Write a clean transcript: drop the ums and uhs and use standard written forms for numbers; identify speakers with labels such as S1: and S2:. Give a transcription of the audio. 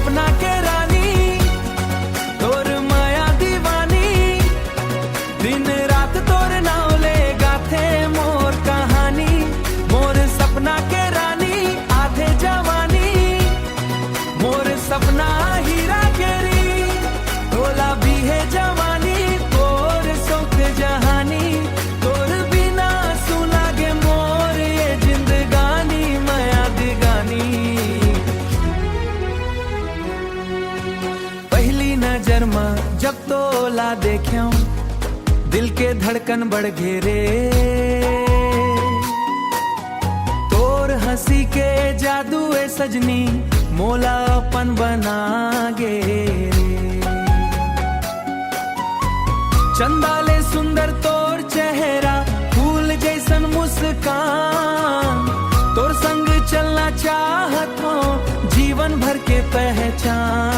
S1: सपना के रानी तोर माया दीवानी दिन रात तोर नाव ले गाथे मोर कहानी मोर सपना के रानी आधे जवानी मोर सपना हीरा केरी तोला भी है जवानी तोर सौख जहानी तोर बिना सुलागे मोर ये जिंदगानी माया दिगानी पहली नजर में जब तोला देख्या दिल के धड़कन बढ़ घेरे तोर हंसी के जादू ए सजनी मोला अपन बना गे चंदाले सुंदर तोर चेहरा फूल जैसन मुस्कान तोर संग चलना चाहत हो जीवन भर के पहचान